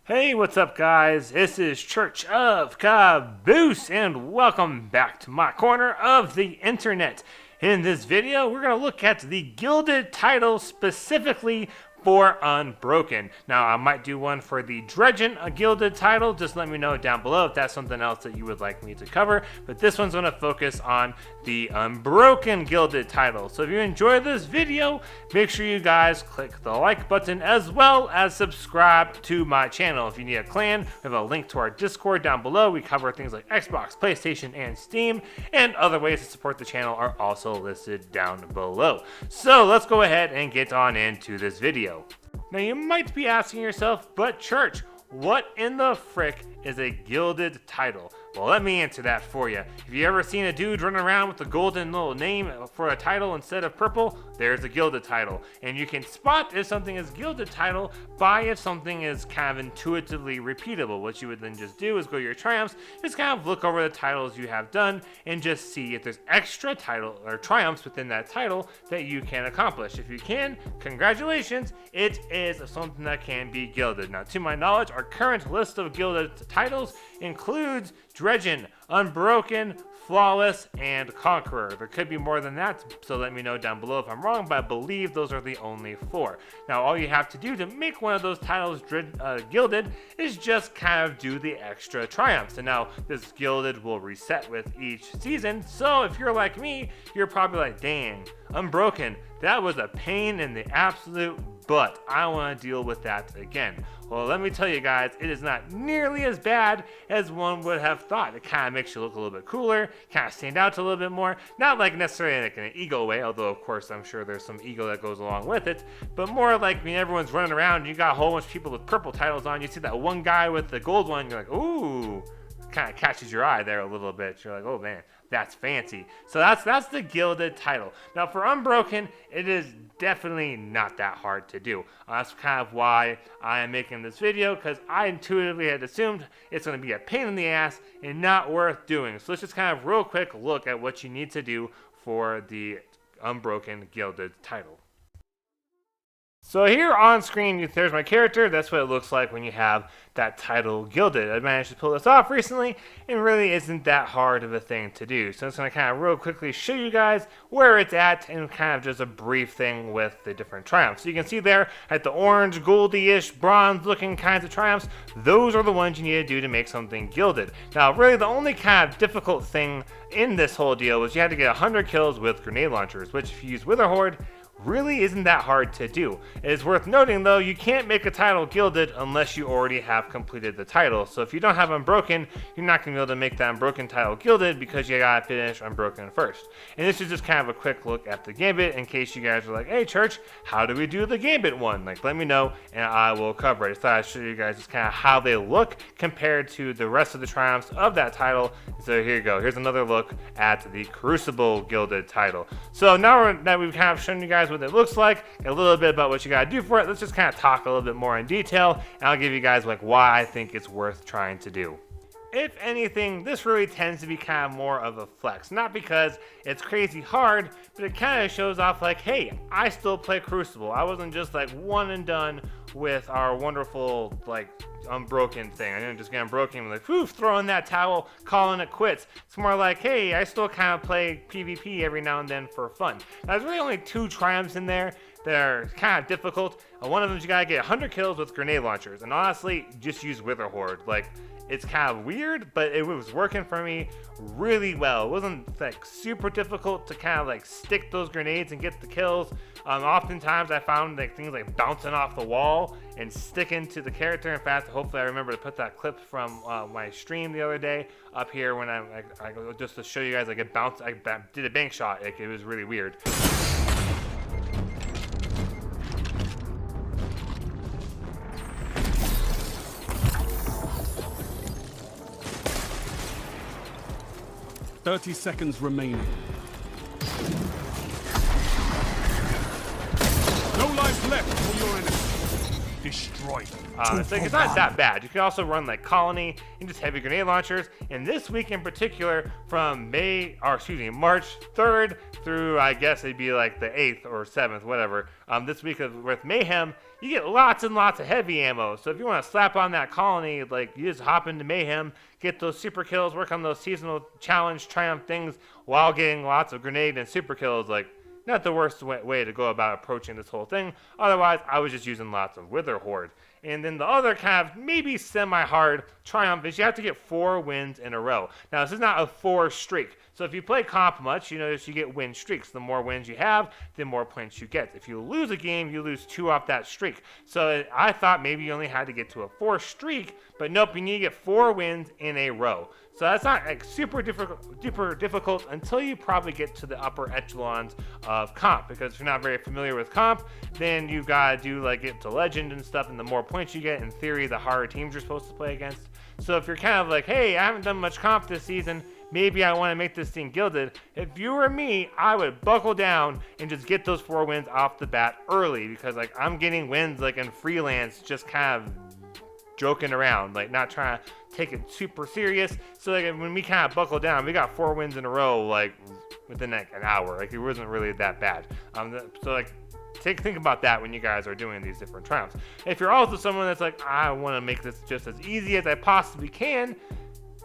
Hey, what's up, guys? This is Church of Caboose, and welcome back to my corner of the internet. In this video, we're going to look at the Gilded Title specifically for Unbroken. Now, I might do one for the Dredgen, a Gilded Title. Just let me know down below if that's something else that you would like me to cover. But this one's going to focus on the Unbroken Gilded Title. So if you enjoyed this video, make sure you guys click the like button as well as subscribe to my channel. If you need a clan, we have a link to our Discord down below. We cover things like Xbox, PlayStation, and Steam, and other ways to support the channel are also listed down below. So let's go ahead and get on into this video. Now you might be asking yourself, but Church, what in the frick is a Gilded Title? Well, let me answer that for you. Have you ever seen a dude running around with a golden little name for a title instead of purple? There's a Gilded Title. And you can spot if something is Gilded Title by if something is kind of intuitively repeatable. What you would then just do is go to your triumphs, just kind of look over the titles you have done and just see if there's extra title or triumphs within that title that you can accomplish. If you can, congratulations, it is something that can be gilded. Now, to my knowledge, our current list of Gilded Titles includes Dredgen, Unbroken, Flawless, and Conqueror. There could be more than that, so let me know down below if I'm wrong, but I believe those are the only 4. Now, all you have to do to make one of those titles gilded is just kind of do the extra triumphs. And now, this gilded will reset with each season, so if you're like me, you're probably like, dang, Unbroken, that was a pain in the absolute butt. I want to deal with that again. Well, let me tell you guys, it is not nearly as bad as one would have thought. It kind of makes you look a little bit cooler, kind of stand out a little bit more. Not like necessarily like in an ego way, although of course I'm sure there's some ego that goes along with it, but more like when everyone's running around and you got a whole bunch of people with purple titles on, you see that one guy with the gold one, you're like, ooh, kind of catches your eye there a little bit. You're like, oh man, that's fancy. So that's the Gilded Title. Now for Unbroken, it is definitely not that hard to do. That's kind of why I am making this video, because I intuitively had assumed it's going to be a pain in the ass and not worth doing. So let's just kind of real quick look at what you need to do for the Unbroken Gilded Title. So here on screen, there's my character. That's what it looks like when you have that title gilded. I managed to pull this off recently, and really isn't that hard of a thing to do. So I'm just going to kind of real quickly show you guys where it's at, and kind of just a brief thing with the different triumphs. So you can see there at the orange, goldy-ish, bronze-looking kinds of triumphs, those are the ones you need to do to make something gilded. Now, really the only kind of difficult thing in this whole deal was you had to get 100 kills with grenade launchers, which if you use Wither Horde, really isn't that hard to do. It is worth noting though, you can't make a title gilded unless you already have completed the title. So if you don't have Unbroken, you're not going to be able to make that Unbroken title gilded because you gotta finish Unbroken first. And this is just kind of a quick look at the Gambit in case you guys are like, hey Church, how do we do the Gambit one? Like, let me know and I will cover it. I thought I'd show you guys just kind of how they look compared to the rest of the triumphs of that title. So here you go. Here's another look at the Crucible Gilded Title. So now that we've kind of shown you guys what it looks like, a little bit about what you gotta do for it, let's just kind of talk a little bit more in detail, and I'll give you guys like why I think it's worth trying to do. If anything, this really tends to be kind of more of a flex. Not because it's crazy hard, but it kind of shows off like, hey, I still play Crucible. I wasn't just like one and done with our wonderful like Unbroken thing. I didn't just get Unbroken and like, whew, throwing that towel, calling it quits. It's more like, hey, I still kind of play PvP every now and then for fun. Now, there's really only 2 triumphs in there that are kind of difficult. One of them is you gotta get 100 kills with grenade launchers. And honestly, just use Wither Horde. Like, it's kind of weird, but it was working for me really well. It wasn't like super difficult to kind of like stick those grenades and get the kills. Oftentimes I found like things like bouncing off the wall and sticking to the character. In fact, hopefully I remember to put that clip from my stream the other day up here when I just to show you guys like it bounced. I did a bank shot. Like, it was really weird. 30 seconds remaining. No life left for your enemy. Destroyed. It's not that bad. You can also run like Colony and just heavy grenade launchers. And this week in particular, from March 3rd through, I guess it'd be like the 8th or 7th, whatever. This week with Mayhem, you get lots and lots of heavy ammo. So if you want to slap on that colony, like you just hop into Mayhem, get those super kills, work on those seasonal challenge triumph things while getting lots of grenade and super kills, like not the worst way to go about approaching this whole thing. Otherwise, I was just using lots of Wither Horde. And then the other kind of maybe semi-hard triumph is you have to get 4 wins in a row. Now, this is not a 4 streak. So if you play comp much, you notice you get win streaks. The more wins you have, the more points you get. If you lose a game, you lose 2 off that streak. So I thought maybe you only had to get to a 4 streak, but nope, you need to get 4 wins in a row. So that's not like super difficult until you probably get to the upper echelons of comp. Because if you're not very familiar with comp, then you've got to do like get to legend and stuff, and the more points you get, in theory, the harder teams you're supposed to play against. So if you're kind of like, hey, I haven't done much comp this season, maybe I want to make this thing gilded. If you were me, I would buckle down and just get those 4 wins off the bat early, because like I'm getting wins like in freelance, just kind of joking around, like not trying to take it super serious. So like when we kind of buckle down, we got 4 wins in a row like within like an hour. Like it wasn't really that bad. So like think about that when you guys are doing these different triumphs. If you're also someone that's like, I want to make this just as easy as I possibly can,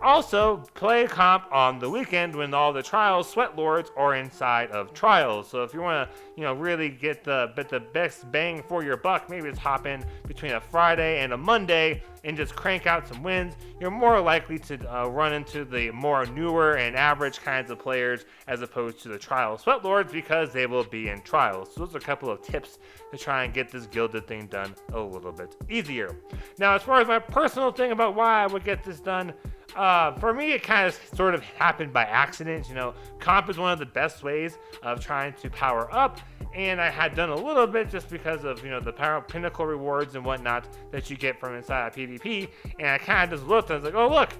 also play comp on the weekend when all the trials sweat lords are inside of trials. So if you want to, really get the best bang for your buck, maybe just hop in between a Friday and a Monday and just crank out some wins. You're more likely to run into the more newer and average kinds of players as opposed to the trial sweat lords, because they will be in trials. So those are a couple of tips to try and get this gilded thing done a little bit easier. Now, as far as my personal thing about why I would get this done, for me, it kind of sort of happened by accident. Comp is one of the best ways of trying to power up, and I had done a little bit just because of, the power pinnacle rewards and whatnot that you get from inside of PvP, and I kind of just looked and I was like, oh, look,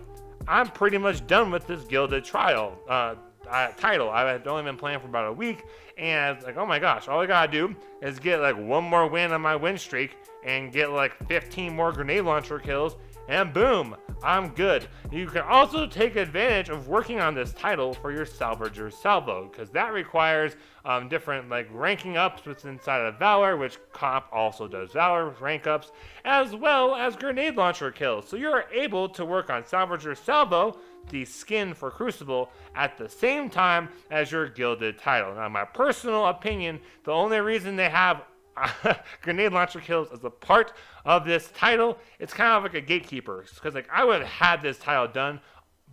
I'm pretty much done with this gilded title. I had only been playing for about a week, and I was like, oh my gosh, all I gotta do is get like 1 more win on my win streak and get like 15 more grenade launcher kills, and boom, I'm good. You can also take advantage of working on this title for your Salvager Salvo, because that requires different like ranking ups within inside of Valor, which comp also does Valor rank ups, as well as grenade launcher kills. So you're able to work on Salvager Salvo, the skin for Crucible, at the same time as your gilded title. Now, in my personal opinion, the only reason they have grenade launcher kills as a part of this title, it's kind of like a gatekeeper, because like I would have had this title done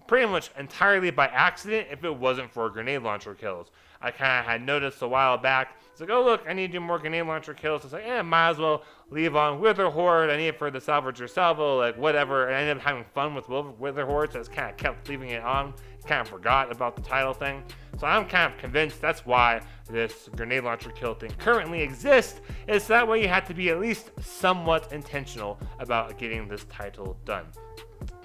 pretty much entirely by accident if it wasn't for grenade launcher kills. I kind of had noticed a while back, it's like, oh look, I need to do more grenade launcher kills. It's like, might as well leave on Wither Horde. I need it for the Salvager Salvo, like whatever. And I ended up having fun with Wither Horde, so I just kind of kept leaving it on. Kind of forgot about the title thing. So I'm kind of convinced that's why this grenade launcher kill thing currently exists, is that way you have to be at least somewhat intentional about getting this title done.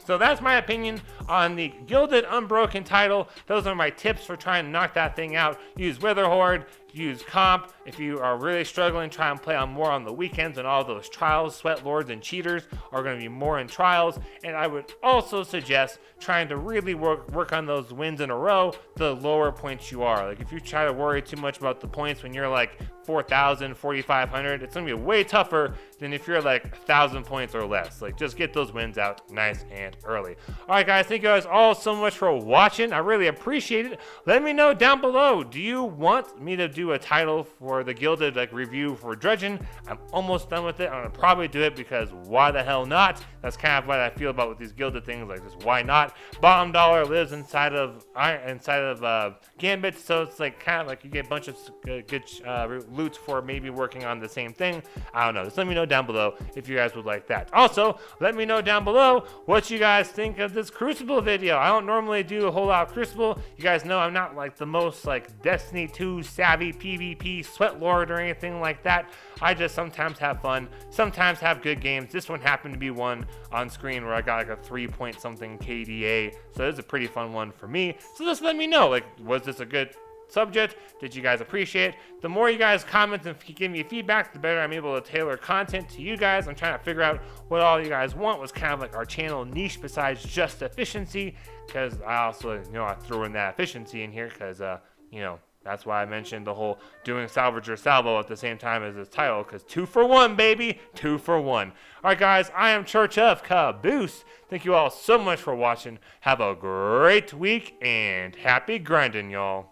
So that's my opinion on the Gilded Unbroken title. Those are my tips for trying to knock that thing out. Use Wither Horde, use comp. If you are really struggling, try and play on more on the weekends, and all those trials, sweat lords and cheaters are going to be more in trials. And I would also suggest trying to really work on those wins in a row, the lower points you are. Like if you try to worry too much about the points when you're like 4,000, 4,500, it's going to be way tougher than if you're like 1,000 points or less. Like just get those wins out nice and early. All right, guys, thank you guys all so much for watching. I really appreciate it. Let me know down below, do you want me to do a title for the Gilded review for Dredgen? I'm almost done with it. I'm gonna probably do it because why the hell not? That's kind of what I feel about with these Gilded things, like just why not? Bottom Dollar lives inside of Gambit, so it's like kind of like you get a bunch of good loots for maybe working on the same thing. I don't know. Just let me know down below if you guys would like that. Also, let me know down below what you guys think of this Crucible video. I don't normally do a whole lot of Crucible. You guys know I'm not like the most like Destiny 2 savvy PvP sweat lord or anything like that. I just sometimes have fun, sometimes have good games. This one happened to be one on screen where I got like a 3 something KDA, so this is a pretty fun one for me. So just let me know, like, was this a good subject? Did you guys appreciate it? The more you guys comment and give me feedback, the better I'm able to tailor content to you guys. I'm trying to figure out what all you guys want, was kind of like our channel niche besides just efficiency, because I also, I threw in that efficiency in here because, That's why I mentioned the whole doing salvage or salvo at the same time as his title, because 2 for 1, baby. 2 for 1. All right, guys, I am Church of Caboose. Thank you all so much for watching. Have a great week and happy grinding, y'all.